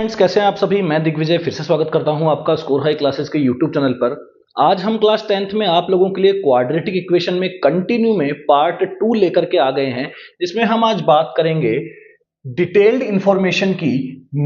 Friends, कैसे हैं आप सभी। मैं दिग्विजय फिर से स्वागत करता हूं आपका स्कोर हाई क्लासेस के यूट्यूब चैनल पर। आज हम क्लास 10th में आप लोगों के लिए क्वाड्रेटिक इक्वेशन में कंटिन्यू में पार्ट 2 लेकर के आ गए हैं, जिसमें हम आज बात करेंगे डिटेल्ड इंफॉर्मेशन की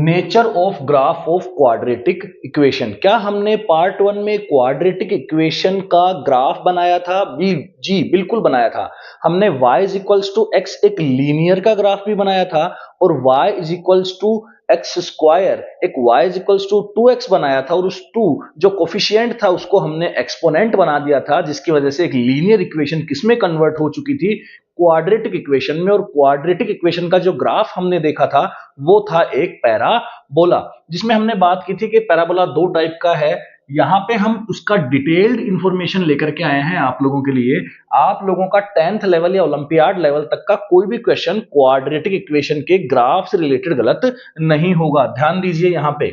nature of graph of quadratic equation. क्या हमने पार्ट 1 में क्वाड्रेटिक इक्वेशन का ग्राफ बनाया था? जी बिल्कुल बनाया था। हमने y is equals to x एक लीनियर का ग्राफ भी बनाया था, और y is equals to x square एक y is equals to 2x बनाया था, और उस 2 जो कोफिशिएंट था उसको हमने एक्सपोनेंट बना दिया था, जिसकी वजह से एक लीनियर इक्वेशन किसमें कन्वर्ट हो चुकी थी? क्वाड्रेटिक इक्वेशन में। और क्वाड्रेटिक इक्वेशन का जो ग्राफ हमने देखा था वो था एक पैराबोला, जिसमें हमने बात की थी कि पैराबोला दो टाइप का है। यहां पे हम उसका डिटेल्ड इंफॉर्मेशन लेकर के आए हैं आप लोगों के लिए। आप लोगों का 10th लेवल या ओलंपियाड लेवल तक का कोई भी क्वेश्चन क्वाड्रेटिक इक्वेशन के ग्राफ से रिलेटेड गलत नहीं होगा। ध्यान दीजिए यहां पे।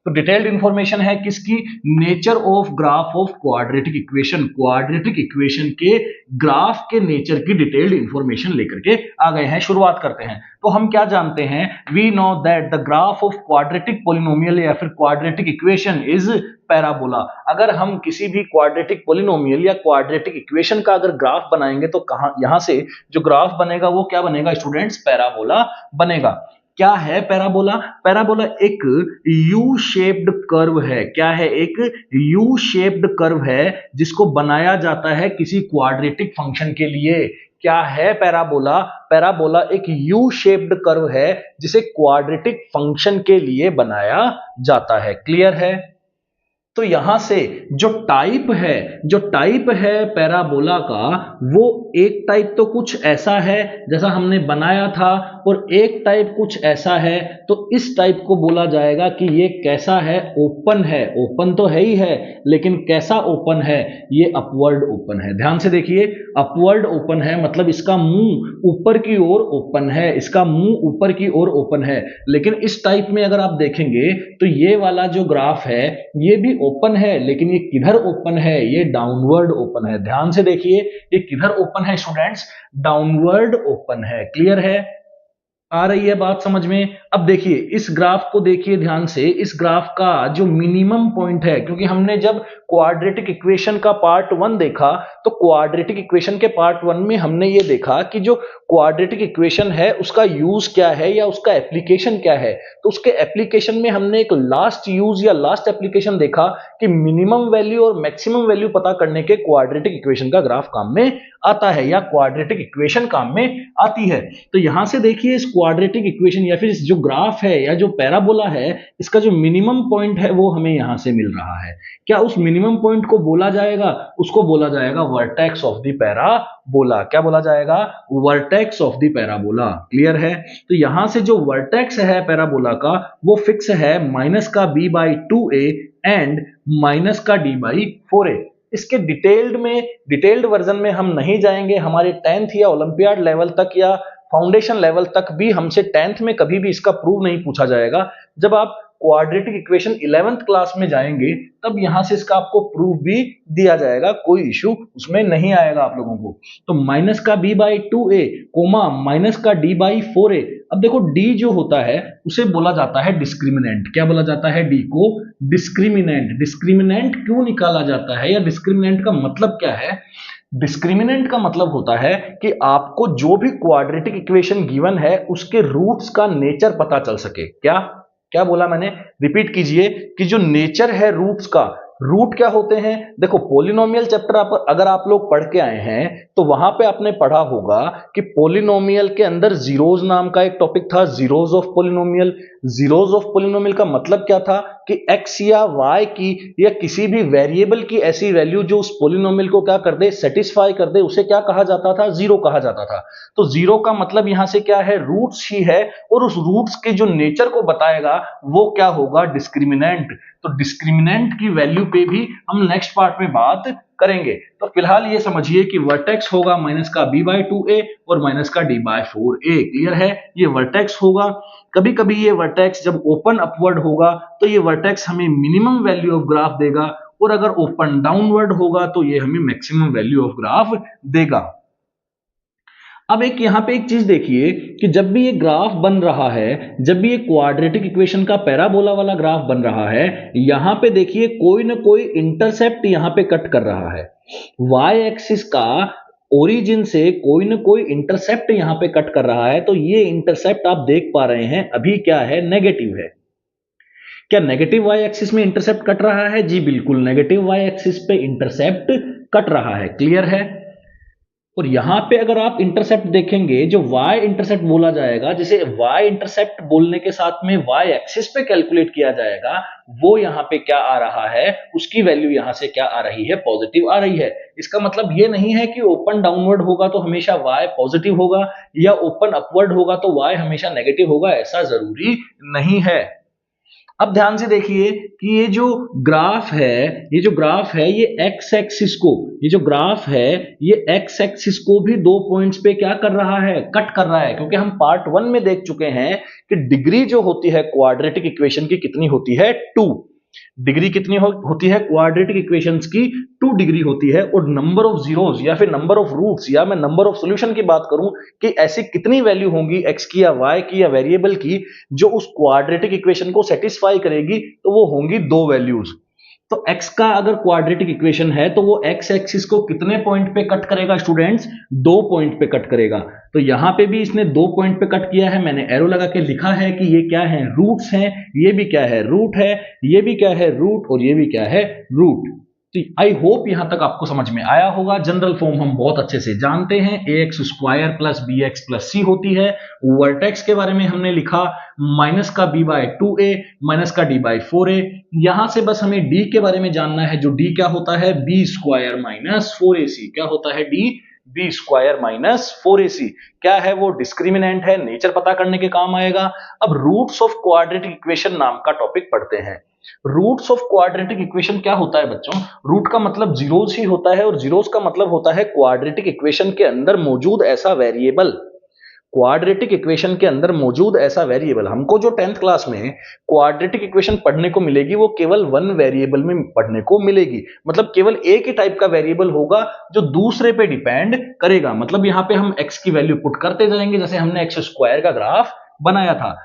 तो डिटेल्ड इंफॉर्मेशन है किसकी? Nature of graph of quadratic equation. Quadratic equation के ग्राफ के नेचर की डिटेल्ड इंफॉर्मेशन लेकर के आ गए हैं। शुरुआत करते हैं। तो हम क्या जानते हैं? We know that the graph of quadratic polynomial या फिर क्वाड्रेटिक इक्वेशन इज पैराबोला। अगर हम किसी भी क्वाड्रेटिक पोलिनोमियल या क्वाड्रेटिक इक्वेशन का अगर ग्राफ बनाएंगे तो कहां यहां से जो ग्राफ बनेगा वो क्या बनेगा स्टूडेंट्स? पैराबोला बनेगा। क्या है पैराबोला? पैराबोला एक यू शेप्ड कर्व है। क्या है? एक यू शेप्ड कर्व है जिसको बनाया जाता है किसी क्वाड्रेटिक फंक्शन के लिए। क्या है पैराबोला? पैराबोला एक यू शेप्ड कर्व है जिसे क्वाड्रेटिक फंक्शन के लिए बनाया जाता है। क्लियर है? तो यहां से जो टाइप है पैराबोला का, वो एक टाइप तो कुछ ऐसा है जैसा हमने बनाया था, और एक टाइप कुछ ऐसा है। तो इस टाइप को बोला जाएगा कि ये कैसा है? ओपन है। ओपन तो है ही है, लेकिन कैसा ओपन है? ये अपवर्ड ओपन है। ध्यान से देखिए, अपवर्ड ओपन है मतलब इसका मुंह ऊपर की ओर ओपन है। इसका मुंह ऊपर की ओर ओपन है। लेकिन इस टाइप में अगर आप देखेंगे तो ये वाला जो ग्राफ है ये भी ओपन है, लेकिन ये किधर ओपन है? ये डाउनवर्ड ओपन है। ध्यान से देखिए, ये किधर ओपन है स्टूडेंट्स? डाउनवर्ड ओपन है। क्लियर है? आ रही है बात समझ में? अब देखिए इस ग्राफ को, देखिए ध्यान से। इस ग्राफ का जो मिनिमम पॉइंट है, क्योंकि हमने जब क्वाड्रेटिक इक्वेशन का पार्ट 1 देखा तो क्वाड्रेटिक इक्वेशन के पार्ट 1 में हमने ये देखा कि जो क्वाड्रेटिक इक्वेशन है उसका यूज क्या है या उसका एप्लीकेशन क्या है। तो उसके एप्लीकेशन में हमने एक लास्ट यूज या लास्ट एप्लीकेशन देखा कि मिनिमम वैल्यू और मैक्सिमम वैल्यू पता करने के क्वाड्रेटिक इक्वेशन का ग्राफ काम में आता है, या क्वाड्रेटिक इक्वेशन काम में आती है। तो यहां से देखिए इस क्वाड्रेटिक इक्वेशन या फिर इस जो ग्राफ है या जो पैराबोला है, इसका जो मिनिमम पॉइंट है वो हमें यहां से मिल रहा है। क्या उस मिनिमम पॉइंट को बोला जाएगा? उसको बोला जाएगा वर्टेक्स ऑफ द पैराबोला। क्या बोला जाएगा? Vertex of the parabola. Clear है? तो यहां से जो वर्टेक्स है पैराबोला का वो फिक्स है माइनस का b/2a एंड माइनस का d/4a। इसके डिटेल्ड वर्जन में हम नहीं जाएंगे। हमारे 10th या ओलंपियाड लेवल तक या फाउंडेशन लेवल तक भी हमसे 10th में कभी भी इसका प्रूव नहीं पूछा जाएगा। जब आप क्वाड्रेटिक इक्वेशन 11th क्लास में जाएंगे तब यहां से इसका आपको प्रूफ भी दिया जाएगा। कोई इश्यू उसमें नहीं आएगा आप लोगों को। तो माइनस का b/2a कोमा माइनस का d/4a। अब देखो d जो होता है उसे बोला जाता है डिस्क्रिमिनेंट। क्या बोला जाता है? d को डिस्क्रिमिनेंट। डिस्क्रिमिनेंट क्यों निकाला जाता है या डिस्क्रिमिनेंट का मतलब क्या है? डिस्क्रिमिनेंट का मतलब होता है कि आपको जो भी क्वाड्रेटिक इक्वेशन गिवन है उसके रूट्स का नेचर पता चल सके। क्या क्या बोला मैंने? रिपीट कीजिए कि जो नेचर है रूट्स का। रूट क्या होते हैं? देखो पॉलिनोमियल चैप्टर अगर आप लोग पढ़ के आए हैं तो वहां पे आपने पढ़ा होगा कि पॉलिनोमियल के अंदर जीरोज नाम का एक टॉपिक था, zeros of polynomial. Zeros of polynomial का मतलब क्या था कि x या y की या किसी भी वेरिएबल की ऐसी वैल्यू जो उस पॉलिनोमियल को क्या कर दे? सेटिस्फाई कर दे, उसे क्या कहा जाता था? जीरो कहा जाता था। तो जीरो का मतलब यहां से क्या है? रूट्स ही है, और उस रूट्स के जो नेचर को बताएगा वो क्या होगा? डिस्क्रिमिनेंट। तो डिस्क्रिमिनेंट की वैल्यू पे भी हम नेक्स्ट पार्ट में बात करेंगे। तो फिलहाल ये समझिए कि वर्टेक्स होगा माइनस का b/2a और माइनस का d/4a। क्लियर है? ये वर्टेक्स होगा। कभी कभी ये वर्टेक्स जब ओपन अपवर्ड होगा तो ये वर्टेक्स हमें मिनिमम वैल्यू ऑफ ग्राफ देगा, और अगर ओपन डाउनवर्ड होगा तो ये हमें मैक्सिमम वैल्यू ऑफ ग्राफ देगा। अब एक यहां पे एक चीज देखिए कि जब भी ये ग्राफ बन रहा है, जब भी ये क्वाड्रेटिक इक्वेशन का पैराबोला वाला ग्राफ बन रहा है, यहां पे देखिए कोई ना कोई इंटरसेप्ट यहां पे कट कर रहा है। वाई एक्सिस का ओरिजिन से कोई ना कोई इंटरसेप्ट यहां पे कट कर रहा है, तो ये इंटरसेप्ट आप देख पा रहे हैं अभी क्या है, नेगेटिव है। क्या नेगेटिव वाई एक्सिस में इंटरसेप्ट कट रहा है? जी बिल्कुल, नेगेटिव वाई एक्सिस पे इंटरसेप्ट कट रहा है। क्लियर है? और यहां पे अगर आप इंटरसेप्ट देखेंगे, जो y इंटरसेप्ट बोला जाएगा, जिसे y इंटरसेप्ट बोलने के साथ में y एक्सिस पे कैलकुलेट किया जाएगा, वो यहां पे क्या आ रहा है, उसकी वैल्यू यहां से क्या आ रही है, पॉजिटिव आ रही है। इसका मतलब ये नहीं है कि ओपन डाउनवर्ड होगा तो हमेशा y पॉजिटिव होगा, या ओपन अपवर्ड होगा तो y हमेशा नेगेटिव होगा, ऐसा जरूरी नहीं है। अब ध्यान से देखिए कि ये जो ग्राफ है, ये एक्स एक्सिस को, ये जो ग्राफ है ये एक्स एक्सिस को भी 2 पॉइंट्स पे क्या कर रहा है, कट कर रहा है। क्योंकि हम पार्ट 1 में देख चुके हैं कि डिग्री जो होती है क्वाड्रेटिक इक्वेशन की कितनी होती है, 2 डिग्री। कितनी होती है क्वाड्रेटिक इक्वेशंस की? 2 डिग्री होती है। और नंबर ऑफ जीरोस या फिर नंबर ऑफ रूट्स, या मैं नंबर ऑफ सॉल्यूशन की बात करूं कि ऐसी कितनी वैल्यू होंगी एक्स की या वाई की या वेरिएबल की जो उस क्वाड्रेटिक इक्वेशन को सेटिस्फाई करेगी, तो वो होंगी 2 वैल्यूज। तो x का अगर क्वाड्रेटिक इक्वेशन है तो वो x एक्सिस को कितने पॉइंट पे कट करेगा स्टूडेंट्स? 2 पॉइंट पे कट करेगा। तो यहां पे भी इसने 2 पॉइंट पे कट किया है। मैंने एरो लगा के लिखा है कि ये क्या है, रूट्स हैं, ये भी क्या है, रूट है, ये भी क्या है, रूट, और ये भी क्या है, रूट। तो आई होप यहां तक आपको समझ में आया होगा। जनरल फॉर्म हम बहुत अच्छे से जानते हैं, ax square plus B X plus C होती है। वर्टेक्स के बारे में हमने लिखा माइनस का b बाय 2a माइनस का d बाय 4a। यहां से बस हमें d के बारे में जानना है, जो d क्या होता है, b स्क्वायर माइनस 4ac। क्या होता है d? b square minus 4ac। क्या है वो? डिस्क्रिमिनेंट है, नेचर पता करने के काम आएगा। अब रूट्स ऑफ क्वाड्रेटिक इक्वेशन नाम का टॉपिक पढ़ते हैं। रूट्स ऑफ क्वाड्रेटिक इक्वेशन क्या होता है बच्चों? रूट का मतलब जीरोस ही होता है, और जीरोस का मतलब होता है क्वाड्रेटिक इक्वेशन के अंदर मौजूद ऐसा वेरिएबल। क्वाड्रेटिक इक्वेशन के अंदर मौजूद ऐसा वेरिएबल। हमको जो 10th क्लास में क्वाड्रेटिक इक्वेशन पढ़ने को मिलेगी वो केवल 1 वेरिएबल में पढ़ने को मिलेगी। मतलब केवल एक ही टाइप का वेरिएबल होगा जो दूसरे पे डिपेंड करेगा। मतलब यहां पे हम x की वैल्यू पुट करते जाएंगे, जैसे हमने एक्स स्क्वायर का ग्राफ बनाया था।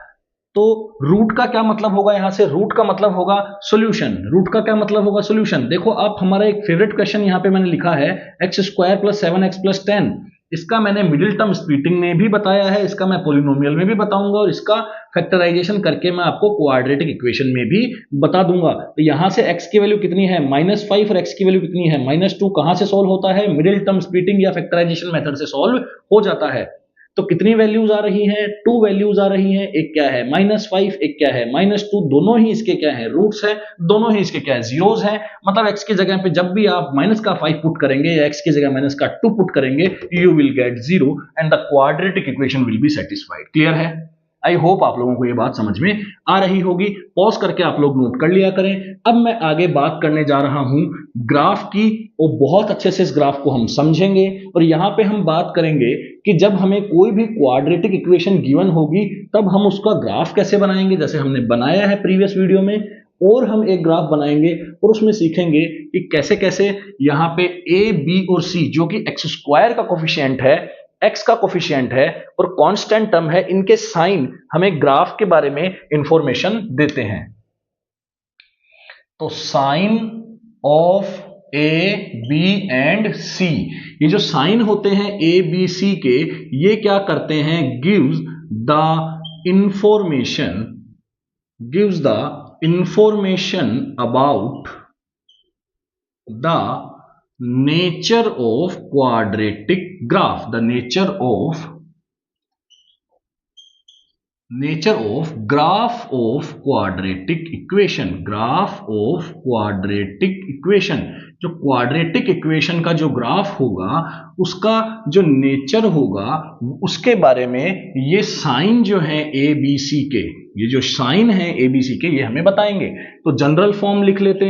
तो रूट का क्या मतलब होगा? यहां से रूट का मतलब होगा सॉल्यूशन। रूट का क्या मतलब होगा? सॉल्यूशन। देखो आप, हमारा एक फेवरेट क्वेश्चन यहां पे मैंने लिखा है, x square plus 7x plus 10। इसका मैंने मिडिल टर्म स्प्लिटिंग में भी बताया है, इसका मैं पॉलिनोमियल में भी बताऊंगा, और इसका फैक्टराइजेशन करके मैं आपको क्वाड्रेटिक इक्वेशन में भी बता दूंगा। तो यहां से x की वैल्यू कितनी है, -5, और x की वैल्यू कितनी है, -2। कहां से सॉल्व होता है? मिडिल टर्म स्प्लिटिंग या फैक्टराइजेशन मेथड से सॉल्व हो जाता है। तो कितनी वैल्यूज आ रही हैं? 2 वैल्यूज आ रही हैं। एक क्या है -5, एक क्या है -2। दोनों ही इसके क्या है, रूट्स है। दोनों ही इसके क्या है, जीरोस हैं। मतलब x की जगह पे जब भी आप -5 पुट करेंगे या x की जगह -2 पुट करेंगे, you will get 0 and the quadratic equation will be satisfied. Clear है? आई होप आप लोगों को ये बात समझ में आ रही होगी। पॉज करके आप लोग नोट कर लिया करें। अब मैं आगे बात करने जा रहा हूं ग्राफ की, और बहुत अच्छे से इस ग्राफ को हम समझेंगे। और यहां पे हम बात करेंगे कि जब हमें कोई भी क्वाड्रेटिक इक्वेशन गिवन होगी तब हम उसका ग्राफ कैसे बनाएंगे, जैसे हमने बनाया है प्रीवियस वीडियो में। और हम एक ग्राफ बनाएंगे और उसमें सीखेंगे कि कैसे कैसे यहां पे a, b और c, जो कि एक्स स्क्वायर का कोफिशिएंट है, x का कोफिशिएंट है और कांस्टेंट टर्म है, इनके साइन हमें ग्राफ के बारे में इंफॉर्मेशन देते हैं। तो sign of A, B and C, ये जो साइन होते हैं ए, बी, सी के, ये क्या करते हैं, gives the information about the nature of quadratic graph. The nature of graph of quadratic equation. जो क्वाड्रेटिक इक्वेशन का जो ग्राफ होगा उसका जो नेचर होगा उसके बारे में ये साइन जो है ए बी सी के, ये जो साइन है ए बी सी के, ये हमें बताएंगे। तो जनरल फॉर्म लिख लेते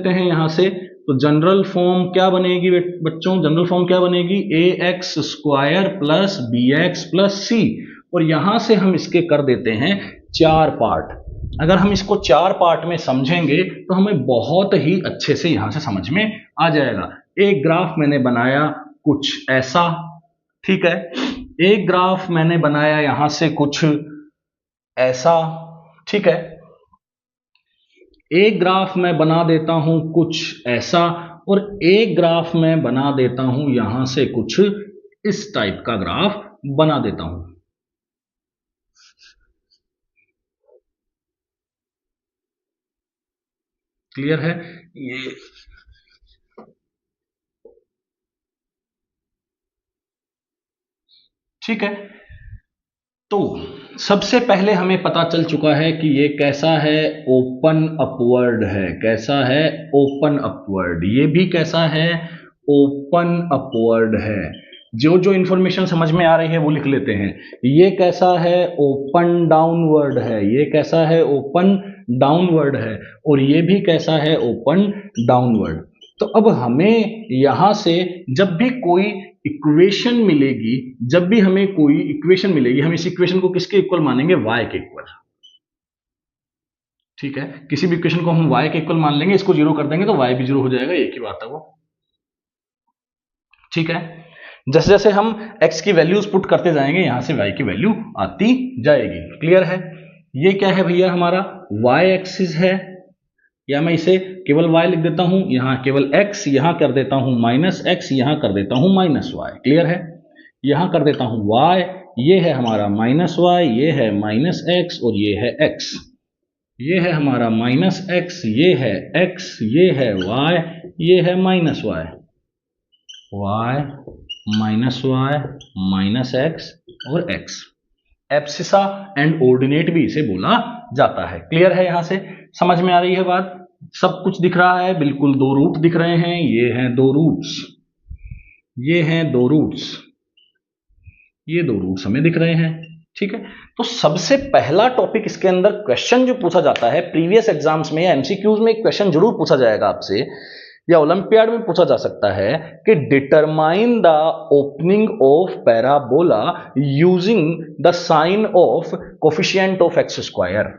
हैं यहां से। तो जनरल फॉर्म क्या बनेगी बच्चों? जनरल फॉर्म क्या बनेगी? A X square plus B X plus C. और यहां से हम इसके कर देते हैं 4 पार्ट। अगर हम इसको 4 पार्ट में समझेंगे तो हमें बहुत ही अच्छे से यहां से समझ में आ जाएगा। एक ग्राफ मैंने बनाया कुछ ऐसा, ठीक है, एक ग्राफ मैंने बनाया यहां से कुछ ऐसा, ठीक है, एक ग्राफ मैं बना देता हूं कुछ ऐसा, और एक ग्राफ मैं बना देता हूं यहां से कुछ इस टाइप का ग्राफ बना देता हूं। क्लियर है ये? ठीक है, तो सबसे पहले हमें पता चल चुका है कि ये कैसा है, ओपन अपवर्ड है। कैसा है? Open upward. ये भी कैसा है? ओपन अपवर्ड है। जो जो इंफॉर्मेशन समझ में आ रही है वो लिख लेते हैं। ये कैसा है? ओपन डाउनवर्ड है। ये कैसा है? ओपन डाउनवर्ड है। और ये भी कैसा है? Open downward. तो अब हमें यहां से जब भी कोई इक्वेशन मिलेगी, जब भी हमें कोई इक्वेशन मिलेगी, हम इस इक्वेशन को किसके इक्वल मानेंगे? y के इक्वल। ठीक है, किसी भी इक्वेशन को हम y के इक्वल मान लेंगे, इसको जीरो कर देंगे तो y भी जीरो हो जाएगा, एक ही बात है वो। ठीक है, जैसे जैसे हम x की वैल्यूज पुट करते जाएंगे यहां से y की वैल्यू आती जाएगी। क्लियर है? ये क्या है भैया? हमारा y एक्सिस है, या मैं इसे केवल y लिख देता हूं, यहां केवल x, यहां कर देता हूं माइनस x, यहां कर देता हूं माइनस y। क्लियर है? यहां कर देता हूं y, ये है हमारा माइनस y, ये है माइनस x, और ये है x। ये है हमारा माइनस x, ये है x, ये है y, ये है minus y। y minus y minus x और x। एब्सिसा एंड ऑर्डिनेट भी इसे बोला जाता है। क्लियर है? यहां से समझ में आ रही है बात? सब कुछ दिख रहा है, बिल्कुल दो रूट दिख रहे हैं, ये हैं दो रूट्स, ये हैं दो रूट्स, ये दो रूट्स हमें दिख रहे हैं। ठीक है, तो सबसे पहला टॉपिक इसके अंदर क्वेश्चन जो पूछा जाता है प्रीवियस एग्जाम्स में या एमसीक्यूज में, एक क्वेश्चन जरूर पूछा जाएगा आपसे, या ओलंपियाड में पूछा जा सकता है कि determine the opening of parabola using the sign of coefficient of x square.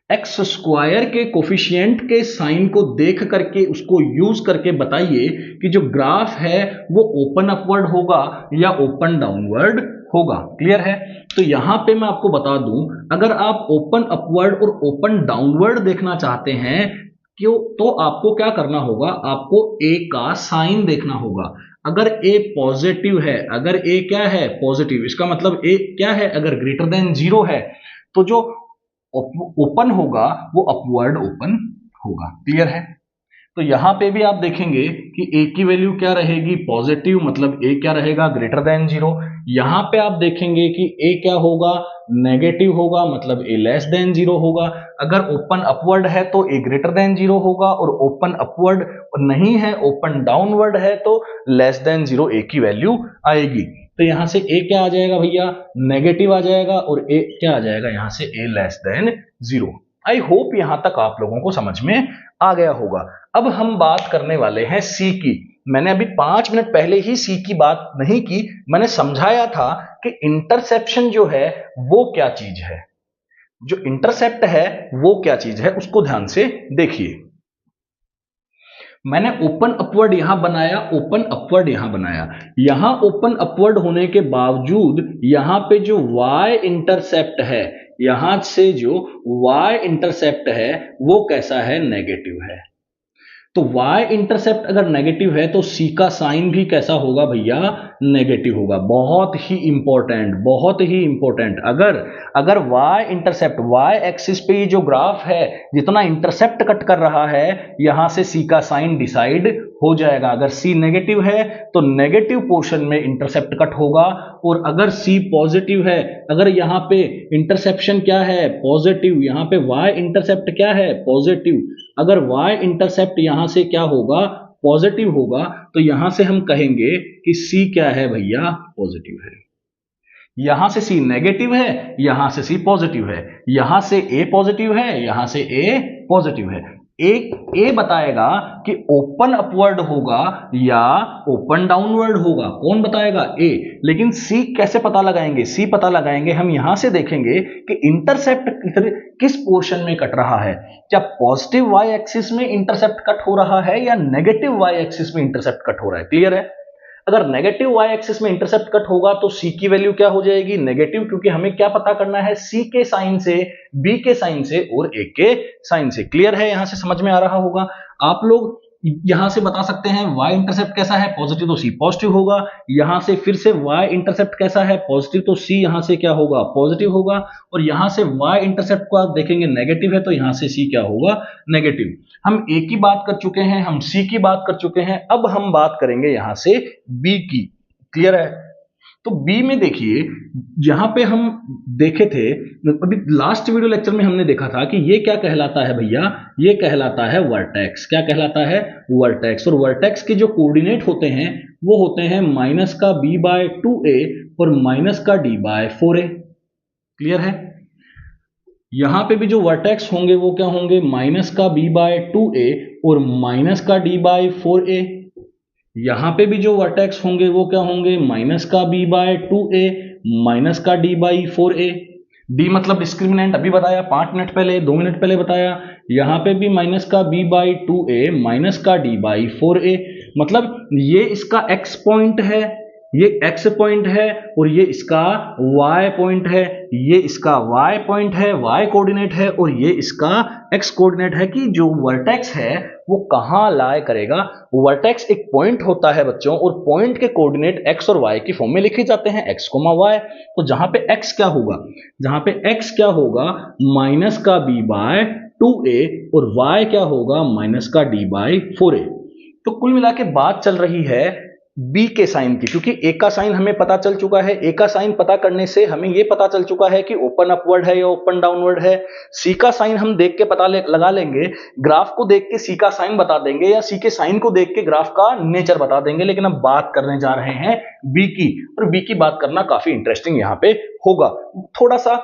X square के कोफिशिएंट के साइन को देख करके, उसको यूज करके बताइए कि जो ग्राफ है वो ओपन अपवर्ड होगा या ओपन डाउनवर्ड होगा। क्लियर है? तो यहां पे मैं आपको बता दूं, अगर आप ओपन अपवर्ड और ओपन डाउनवर्ड देखना चाहते हैं क्यों, तो आपको क्या करना होगा? आपको ए का साइन देखना होगा। अगर ए पॉजिटिव है, अगर ए क्या है? पॉजिटिव, इसका मतलब ए क्या है? अगर ग्रेटर देन जीरो है तो जो ओपन होगा वो अपवर्ड ओपन होगा। क्लियर है? तो यहां पे भी आप देखेंगे कि ए की वैल्यू क्या रहेगी? पॉजिटिव, मतलब ए क्या रहेगा? Greater than zero. यहां पे आप देखेंगे कि ए क्या होगा? नेगेटिव होगा, मतलब ए लेस देन जीरो होगा। अगर ओपन अपवर्ड है तो ए ग्रेटर देन जीरो होगा, और ओपन अपवर्ड नहीं है, ओपन डाउनवर्ड है, तो लेस देन जीरो ए की वैल्यू आएगी। तो यहां से ए क्या आ जाएगा भैया? नेगेटिव आ जाएगा, और ए क्या आ जाएगा यहां से? A less than zero. I hope यहां तक आप लोगों को समझ में आ गया होगा। अब हम बात करने वाले हैं सी की। मैंने अभी 5 मिनट पहले ही सी की बात नहीं की, मैंने समझाया था कि इंटरसेप्शन जो है वो क्या चीज है, जो इंटरसेप्ट है वो क्या चीज है, उसको ध्यान से देखिए। मैंने ओपन अपवर्ड यहां बनाया, ओपन अपवर्ड यहां बनाया। यहां ओपन अपवर्ड होने के बावजूद यहां पे जो y इंटरसेप्ट है, यहां से जो y इंटरसेप्ट है वो कैसा है? नेगेटिव है। तो y इंटरसेप्ट अगर नेगेटिव है तो c का साइन भी कैसा होगा भैया? नेगेटिव होगा। बहुत ही इंपॉर्टेंट, बहुत ही इंपॉर्टेंट। अगर अगर y इंटरसेप्ट, y एक्सिस पे ये जो ग्राफ है जितना इंटरसेप्ट कट कर रहा है, यहां से c का साइन डिसाइड हो जाएगा। अगर c नेगेटिव है तो नेगेटिव पोर्शन में इंटरसेप्ट कट होगा, और अगर c पॉजिटिव है, अगर यहां पे इंटरसेप्शन क्या है? पॉजिटिव, यहां पे y इंटरसेप्ट क्या है? पॉजिटिव, अगर y इंटरसेप्ट यहां से क्या होगा? पॉजिटिव होगा, तो यहां से हम कहेंगे कि c क्या है भैया? पॉजिटिव है। यहां से c नेगेटिव है, यहां से c पॉजिटिव है, यहां से a पॉजिटिव है, यहां से a पॉजिटिव है। ए बताएगा कि ओपन अपवर्ड होगा या ओपन डाउनवर्ड होगा। कौन बताएगा? ए। लेकिन सी कैसे पता लगाएंगे? सी पता लगाएंगे हम यहां से देखेंगे कि इंटरसेप्ट किस पोर्शन में कट रहा है। क्या पॉजिटिव वाई एक्सिस में इंटरसेप्ट कट हो रहा है या नेगेटिव वाई एक्सिस में इंटरसेप्ट कट हो रहा है? क्लियर है? अगर नेगेटिव वाई एक्सिस में इंटरसेप्ट कट होगा तो सी की वैल्यू क्या हो जाएगी, नेगेटिव, क्योंकि हमें क्या पता करना है, सी के साइन से, बी के साइन से और ए के साइन से। क्लियर है, यहां से समझ में आ रहा होगा। आप लोग यहां से बता सकते हैं y इंटरसेप्ट कैसा है, पॉजिटिव, तो c पॉजिटिव होगा। यहां से फिर से y इंटरसेप्ट कैसा है, पॉजिटिव, तो c यहां से क्या होगा, पॉजिटिव होगा। और यहां से y इंटरसेप्ट को आप देखेंगे नेगेटिव है, तो यहां से c क्या होगा, नेगेटिव। हम a की बात कर चुके हैं, हम c की बात कर चुके हैं, अब हम बात करेंगे यहां से b की। क्लियर है, तो बी में देखिए, यहां पे हम देखे थे अभी लास्ट वीडियो लेक्चर में, हमने देखा था कि ये क्या कहलाता है भैया, ये कहलाता है वर्टेक्स। क्या कहलाता है, वर्टेक्स। और वर्टेक्स के जो कोऑर्डिनेट होते हैं वो होते हैं माइनस का b बाय 2a और माइनस का d बाय 4a। क्लियर है, यहां पे भी जो वर्टेक्स होंगे वो क्या होंगे, माइनस का b बाय 2a और माइनस का d बाय 4a। यहां पे भी जो वर्टेक्स होंगे वो क्या होंगे, माइनस का b बाय 2a माइनस का d बाई 4a। d मतलब डिस्क्रिमिनेंट, अभी बताया 5 मिनट पहले, 2 मिनट पहले बताया। यहां पे भी माइनस का b बाई 2a माइनस का d बाई 4a, मतलब ये इसका x पॉइंट है, ये x पॉइंट है, और ये इसका y पॉइंट है, ये इसका y पॉइंट है, y कोऑर्डिनेट है, और ये इसका x कोऑर्डिनेट है। कि जो वर्टेक्स है वो कहां लाए करेगा, वर्टेक्स एक पॉइंट होता है बच्चों, और पॉइंट के कोऑर्डिनेट x और y की फॉर्म में लिखे जाते हैं, x, y। तो जहां पे x क्या होगा, जहां पे x क्या होगा, माइनस का b बाय 2a, और y क्या होगा, माइनस का d बाय 4a। तो कुल मिला के बात चल रही है बी के साइन की, क्योंकि ए का साइन हमें पता चल चुका है। ए का साइन पता करने से हमें यह पता चल चुका है कि ओपन अपवर्ड है या ओपन डाउनवर्ड है। सी का साइन हम देख के पता लगा लेंगे, ग्राफ को देख के सी का साइन बता देंगे, या सी के साइन को देख के ग्राफ का नेचर बता देंगे। लेकिन अब बात करने जा रहे हैं बी की, और बी की बात करना काफी इंटरेस्टिंग यहां पे होगा। थोड़ा सा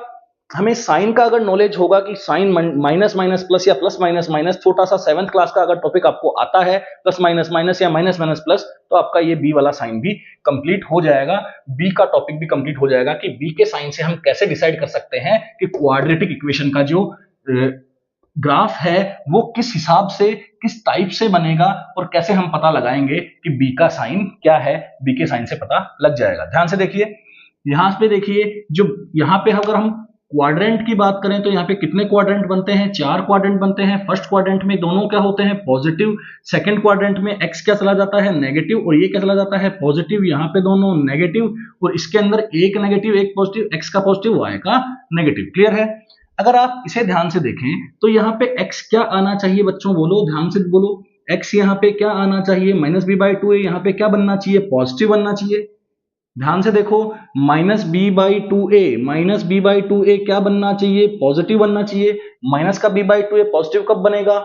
हमें साइन का अगर नॉलेज होगा कि साइन माइनस माइनस प्लस या प्लस माइनस माइनस, छोटा सा 7th क्लास का अगर टॉपिक आपको आता है, प्लस माइनस माइनस या माइनस माइनस प्लस, तो आपका ये बी वाला साइन भी कंप्लीट हो जाएगा, बी का टॉपिक भी कंप्लीट हो जाएगा कि बी के साइन से हम कैसे डिसाइड कर सकते हैं कि क्वाड्रेटिक इक्वेशन का जो ग्राफ है वो किस हिसाब से, किस टाइप से बनेगा, और कैसे हम पता लगाएंगे कि बी का साइन क्या है। बी के साइन से पता लग जाएगा। ध्यान से देखिए, यहां पे देखिए, जो यहां पे अगर हम क्वाड्रेंट की बात करें तो यहाँ पे कितने क्वाड्रेंट बनते हैं, 4 क्वाड्रेंट बनते हैं। फर्स्ट क्वाड्रेंट में दोनों क्या होते हैं, पॉजिटिव। सेकंड क्वाड्रेंट में x क्या चला जाता है, नेगेटिव, और ये क्या चला जाता है, पॉजिटिव। यहाँ पे दोनों नेगेटिव, और इसके अंदर एक नेगेटिव एक पॉजिटिव, x का पॉजिटिव y का नेगेटिव। क्लियर है, अगर आप इसे ध्यान से देखें तो यहाँ पे x क्या आना चाहिए बच्चों, बोलो, ध्यान से बोलो, x यहाँ पे क्या आना चाहिए, माइनस बी बाई 2a, यहाँ पे क्या बनना चाहिए, पॉजिटिव बनना चाहिए। ध्यान से देखो, minus b by 2a, minus b by 2a क्या बनना चाहिए, पॉजिटिव बनना चाहिए। माइनस का b बाई 2a पॉजिटिव कब बनेगा,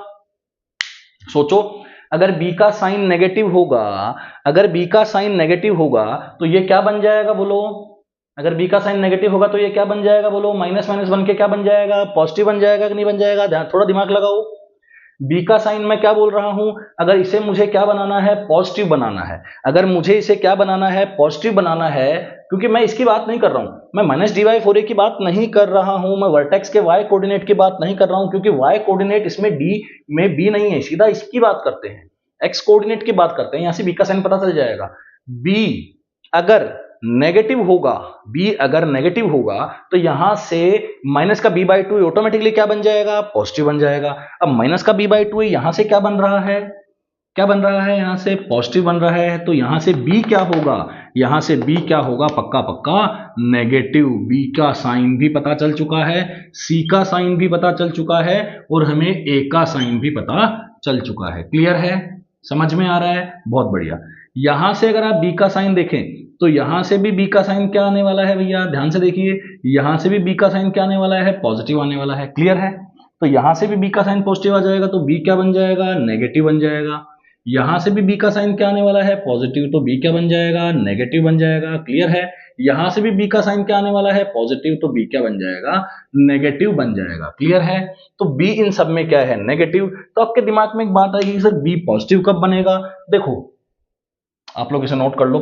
सोचो। अगर b का साइन नेगेटिव होगा, अगर b का साइन नेगेटिव होगा तो ये क्या बन जाएगा, बोलो। अगर b का साइन नेगेटिव होगा तो ये क्या बन जाएगा, बोलो। माइनस माइनस बन के क्या बन जाएगा, पॉजिटिव बन जाएगा कि नहीं बन जाएगा, ध्यान, थोड़ा दिमाग लगाओ। बी का साइन मैं क्या बोल रहा हूं, अगर इसे मुझे क्या बनाना है, पॉजिटिव बनाना है। अगर मुझे इसे क्या बनाना है, पॉजिटिव बनाना है, क्योंकि मैं इसकी बात नहीं कर रहा हूं, मैं माइनस डी बाई 4a की बात नहीं कर रहा हूं, मैं वर्टेक्स के y कोऑर्डिनेट की बात नहीं कर रहा हूं, क्योंकि y कोऑर्डिनेट इसमें d में b नहीं है, सीधा इसकी बात करते हैं, x कोऑर्डिनेट की बात करते हैं। यहां से b का साइन पता चल जाएगा। b अगर नेगेटिव होगा, b अगर नेगेटिव होगा तो यहां से माइनस का b बाई 2 ऑटोमेटिकली क्या बन जाएगा, पॉजिटिव बन जाएगा। अब माइनस का b बाई 2 यहां से क्या बन रहा है, क्या बन रहा है, यहां से पॉजिटिव बन रहा है, तो यहां से b क्या होगा, यहां से b क्या होगा, पक्का पक्का नेगेटिव। b का साइन भी पता चल चुका है, c का साइन भी पता चल चुका है, और हमें a का साइन भी पता चल चुका है। क्लियर है, समझ में आ रहा है, बहुत बढ़िया। यहां से अगर आप b का साइन देखें तो यहां से भी b का साइन क्या आने वाला है भैया, ध्यान से देखिए, यहां से भी b का साइन क्या आने वाला है, पॉजिटिव आने वाला है। क्लियर है, तो यहां से भी b का साइन पॉजिटिव आ जाएगा तो b क्या बन जाएगा, नेगेटिव बन जाएगा। यहां से भी b का साइन क्या आने वाला है, पॉजिटिव, तो b क्या बन जाएगा, नेगेटिव बन जाएगा। क्लियर है, यहां से भी b का साइन क्या आने वाला है, पॉजिटिव, तो b क्या बन जाएगा, नेगेटिव बन जाएगा। क्लियर है, तो b इन सब में क्या है, नेगेटिव। तो आपके दिमाग में एक बात आएगी कि सर b पॉजिटिव कब बनेगा। देखो, आप लोग इसे नोट कर लो,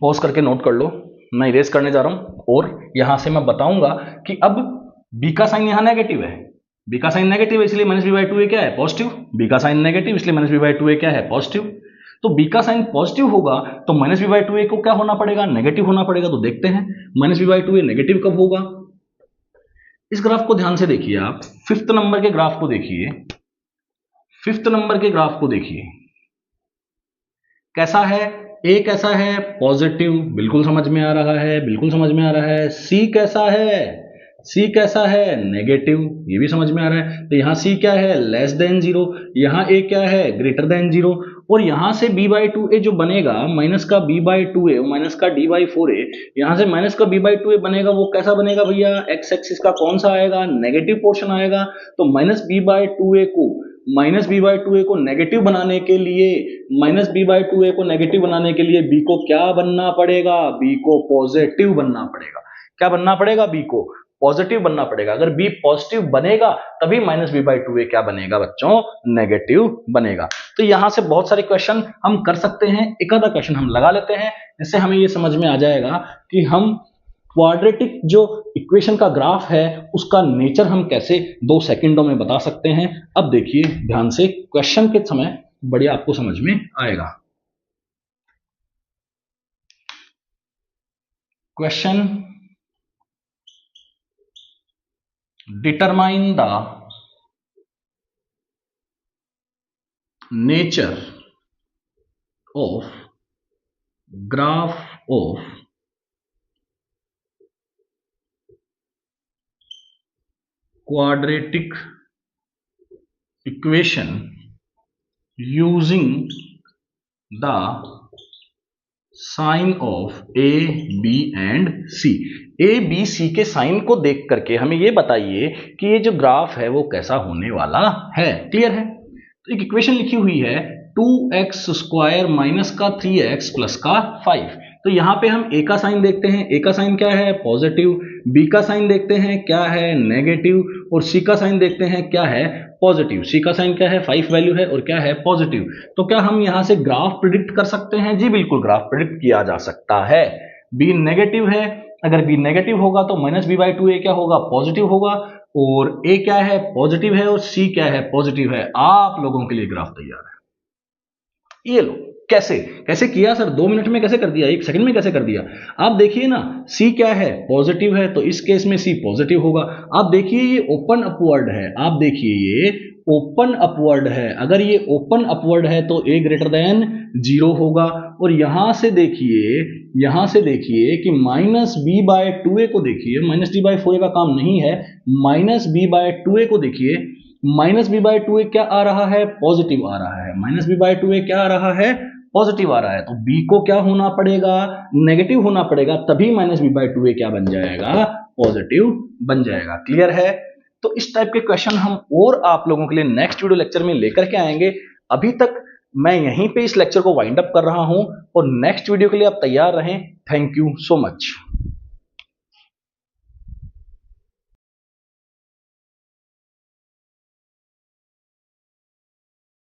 पॉज करके नोट कर लो, मैं इरेज करने जा रहा हूं, और यहां से मैं बताऊंगा कि अब b का साइन यहां नेगेटिव है, b का साइन नेगेटिव है, इसलिए माइनस बी बाई 2a क्या है, पॉजिटिव। b का साइन नेगेटिव, इसलिए माइनस बी बाई 2a क्या है, पॉजिटिव। तो b का साइन पॉजिटिव होगा तो माइनस बी बाई टू ए को क्या होना पड़ेगा, नेगेटिव होना पड़ेगा। तो देखते हैं minus b by two a negative कब होगा। इस ग्राफ को ध्यान से देखिए आप, फिफ्थ नंबर के ग्राफ को देखिए, फिफ्थ नंबर के ग्राफ को देखिए कैसा है। ए कैसा है, पॉजिटिव, बिल्कुल समझ में आ रहा है, बिल्कुल समझ में आ रहा है। सी कैसा है, सी कैसा है, नेगेटिव, ये भी समझ में आ रहा है। तो यहाँ सी क्या है, लेस देन जीरो, यहाँ ए क्या है, ग्रेटर देन जीरो। और यहाँ से b बाई टू ए जो बनेगा, माइनस का b by two A minus का d बाई फोर ए, यहाँ से माइनस का b बाई टू ए बनेगा, वो कैसा बनेगा भैया, एक्स एक्सिस का कौन सा आएगा, नेगेटिव पोर्शन आएगा। तो माइनस b बाई टू ए को, माइनस बी बाई टू ए को नेगेटिव बनाने के लिए, माइनस बी बाई टू ए को नेगेटिव बनाने के लिए बी को क्या बनना पड़ेगा, बी को पॉजिटिव बनना पड़ेगा। क्या बनना पड़ेगा, बी को पॉजिटिव बनना पड़ेगा। अगर बी पॉजिटिव बनेगा तभी माइनस बी बाई टू ए क्या बनेगा बच्चों, नेगेटिव बनेगा। तो यहां से बहुत सारे क्वेश्चन हम कर सकते हैं, एक आधा क्वेश्चन हम लगा लेते हैं जिससे हमें ये समझ में आ जाएगा कि हम क्वाड्रेटिक जो इक्वेशन का ग्राफ है उसका नेचर हम कैसे 2 सेकंडों में बता सकते हैं। अब देखिए ध्यान से, क्वेश्चन के समय बढ़िया आपको समझ में आएगा। Question, determine the nature of graph of quadratic equation using the sign of a, b and c। a, b, c के साइन को देख करके हमें ये बताइए कि ये जो ग्राफ है वो कैसा होने वाला है। क्लियर है। तो एक इक्वेशन लिखी हुई है 2x स्क्वायर माइनस का 3x प्लस का 5। तो यहाँ पे हम a का साइन देखते हैं, a का साइन क्या है, पॉजिटिव, b का साइन देखते हैं क्या है, नेगेटिव, और c का साइन देखते हैं क्या है, पॉजिटिव। c का साइन क्या है, 5 वैल्यू है और क्या है, पॉजिटिव। तो क्या हम यहाँ से ग्राफ प्रिडिक्ट कर सकते हैं, जी बिल्कुल ग्राफ प्रिडिक्ट किया जा सकता है। b नेगेटिव है, अगर b नेगेटिव होगा तो माइनस बी बाई टू ए क्या होगा, पॉजिटिव होगा, और a क्या है, पॉजिटिव है, और c क्या है, पॉजिटिव है। आप लोगों के लिए ग्राफ तैयार है। ये लो, कैसे कैसे किया सर, 2 मिनट में कैसे कर दिया, 1 सेकंड में कैसे कर दिया। आप देखिए ना, C क्या है, पॉजिटिव है, तो इस केस में C पॉजिटिव होगा। आप देखिए ये ओपन अपवर्ड है, आप देखिए ये ओपन अपवर्ड है, अगर ये ओपन अपवर्ड है तो A ग्रेटर देन 0 होगा। और यहां से देखिए कि माइनस बी बाय टू ए को देखिए, माइनस डी बाई फोर ए का काम नहीं है, माइनस बी बाय टू ए को देखिए, माइनस बी बाय टू ए क्या आ रहा है, पॉजिटिव आ रहा है, माइनस बी बाय टू ए क्या आ रहा है, पॉजिटिव आ रहा है। तो b को क्या होना पड़ेगा, नेगेटिव होना पड़ेगा, तभी माइनस बी बाई टू ए क्या बन जाएगा, पॉजिटिव बन जाएगा। क्लियर है। तो इस टाइप के क्वेश्चन हम और आप लोगों के लिए नेक्स्ट वीडियो लेक्चर में लेकर के आएंगे। अभी तक मैं यहीं पे इस लेक्चर को वाइंड अप कर रहा हूं और नेक्स्ट वीडियो के लिए आप तैयार रहें। Thank you so much.